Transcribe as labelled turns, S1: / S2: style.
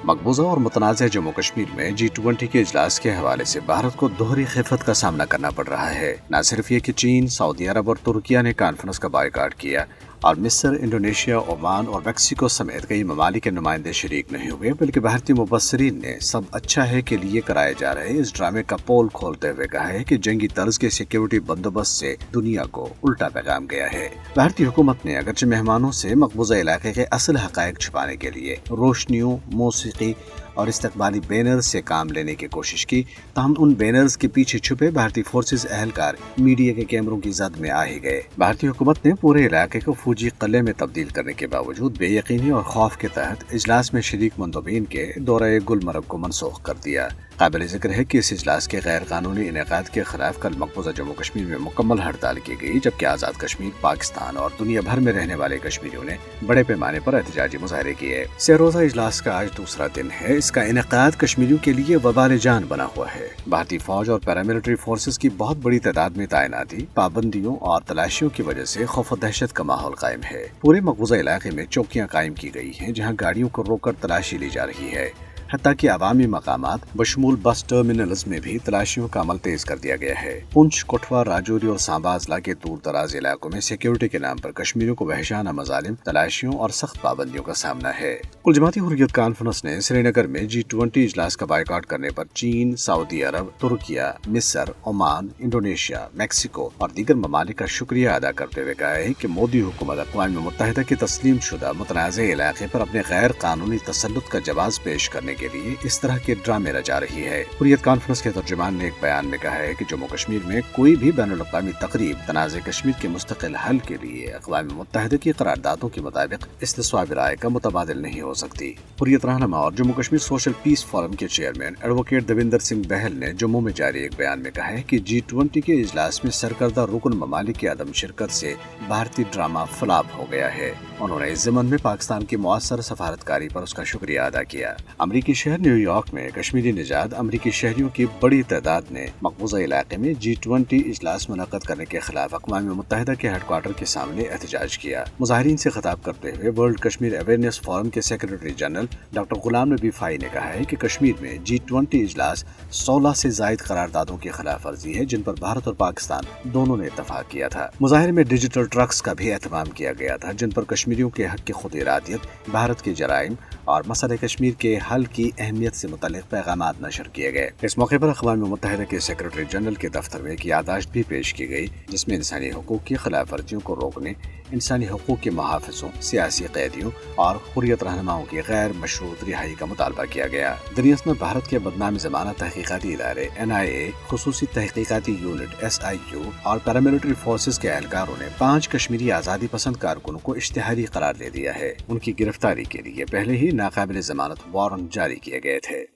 S1: مقبوضہ اور متنازع جموں کشمیر میں G20 کے اجلاس کے حوالے سے بھارت کو دوہری خفت کا سامنا کرنا پڑ رہا ہے۔ نہ صرف یہ کہ چین، سعودی عرب اور ترکیہ نے کانفرنس کا بائیکاٹ کیا اور مصر، انڈونیشیا، عمان اور میکسیکو سمیت کئی ممالک کے نمائندے شریک نہیں ہوئے، بلکہ بھارتی مبصرین نے سب اچھا ہے کے لیے کرائے جا رہے اس ڈرامے کا پول کھولتے ہوئے کہا ہے کہ جنگی طرز کے سیکیورٹی بندوبست سے دنیا کو الٹا پیغام گیا ہے۔ بھارتی حکومت نے اگرچہ مہمانوں سے مقبوضہ علاقے کے اصل حقائق چھپانے کے لیے روشنیوں، موسیقی اور استقبالی بینرز سے کام لینے کی کوشش کی، تاہم ان بینرز کے پیچھے چھپے بھارتی فورسز اہلکار میڈیا کے کیمروں کی زد میں آ ہی گئے۔ بھارتی حکومت نے پورے علاقے کو فوجی قلعے میں تبدیل کرنے کے باوجود بے یقینی اور خوف کے تحت اجلاس میں شریک مندوبین کے دورہ گلمرگ کو منسوخ کر دیا۔ قابل ذکر ہے کہ اس اجلاس کے غیر قانونی انعقاد کے خلاف کل مقبوضہ جموں کشمیر میں مکمل ہڑتال کی گئی، جبکہ آزاد کشمیر، پاکستان اور دنیا بھر میں رہنے والے کشمیریوں نے بڑے پیمانے پر احتجاجی مظاہرے کیے۔ سہ روزہ اجلاس کا آج دوسرا دن ہے۔ اس کا انعقاد کشمیریوں کے لیے وبال جان بنا ہوا ہے۔ بھارتی فوج اور پیراملٹری فورسز کی بہت بڑی تعداد میں تعیناتی، پابندیوں اور تلاشیوں کی وجہ سے خوف و دہشت کا ماحول قائم ہے۔ پورے مقبوضہ علاقے میں چوکیاں قائم کی گئی ہیں جہاں گاڑیوں کو روک کر تلاشی لی جا رہی ہے۔ حتیٰ کہ عوامی مقامات بشمول بس ٹرمینلز میں بھی تلاشیوں کا عمل تیز کر دیا گیا ہے۔ پنچ، کٹھوا، راجوری اور سانبا اضلاع کے دور دراز علاقوں میں سیکیورٹی کے نام پر کشمیریوں کو وحشیانہ مظالم، تلاشیوں اور سخت پابندیوں کا سامنا ہے۔ کل جماعتی حریت کانفرنس نے سری نگر میں G20 اجلاس کا بائیکاٹ کرنے پر چین، سعودی عرب، ترکیہ، مصر، عمان، انڈونیشیا، میکسیکو اور دیگر ممالک کا شکریہ ادا کرتے ہوئے کہا ہے کہ مودی حکومت اقوام متحدہ کے تسلیم شدہ متنازع علاقے پر اپنے غیر قانونی تسلط کا جواز پیش کرنے کے لیے اس طرح کے ڈرامے رچا رہی ہے۔ حریت کانفرنس کے ترجمان نے ایک بیان میں کہا ہے کہ جموں کشمیر میں کوئی بھی بین الاقوامی تقریب تنازع کشمیر کے مستقل حل کے لیے اقوام متحدہ کی قراردادوں کے مطابق استصواب رائے کا متبادل نہیں ہو سکتی۔ حریت رہنما اور جموں کشمیر سوشل پیس فورم کے چیئرمین ایڈوکیٹ دویندر سنگھ بہل نے جموں میں جاری ایک بیان میں کہا ہے کہ G20 کے اجلاس میں سرکردہ رکن ممالک کی عدم شرکت سے بھارتی ڈرامہ فلاپ ہو گیا ہے۔ انہوں نے اس ضمن میں پاکستان کی مؤثر سفارتکاری پر اس کا شکریہ ادا کیا۔ امریکی شہر نیو یارک میں کشمیری نژاد امریکی شہریوں کی بڑی تعداد نے مقبوضہ علاقے میں G20 اجلاس منعقد کرنے کے خلاف اقوام متحدہ کے ہیڈ کوارٹر کے سامنے احتجاج کیا۔ مظاہرین سے خطاب کرتے ہوئے ورلڈ کشمیر اویئرنیس فورم کے سیکرٹری جنرل ڈاکٹر غلام نبی فائی نے کہا ہے کہ کشمیر میں G20 اجلاس 16 سے زائد قراردادوں کی خلاف ورزی ہے جن پر بھارت اور پاکستان دونوں نے اتفاق کیا تھا۔ مظاہرے میں ڈیجیٹل ٹرکس کا بھی اہتمام کیا گیا تھا جن پر کشمیریوں کے حق کی خود ارادیت، بھارت کے جرائم اور مسئلہ کشمیر کے حل کی اہمیت سے متعلق پیغامات نشر کیے گئے۔ اس موقع پر اقوام متحدہ کے سیکرٹری جنرل کے دفتر میں ایک یادداشت بھی پیش کی گئی جس میں انسانی حقوق کی خلاف ورزیوں کو روکنے، انسانی حقوق کے محافظوں، سیاسی قیدیوں اور حریت رہنماؤں کی غیر مشروط رہائی کا مطالبہ کیا گیا۔ دریافت میں بھارت کے بدنام زمانہ تحقیقاتی ادارے NIA، خصوصی تحقیقاتی یونٹ SIU اور پیراملٹری فورسز کے اہلکاروں نے 5 کشمیری آزادی پسند کارکنوں کو اشتہاری قرار دے دیا ہے۔ ان کی گرفتاری کے لیے پہلے ہی ناقابل ضمانت وارنٹ جاری کیے گئے تھے۔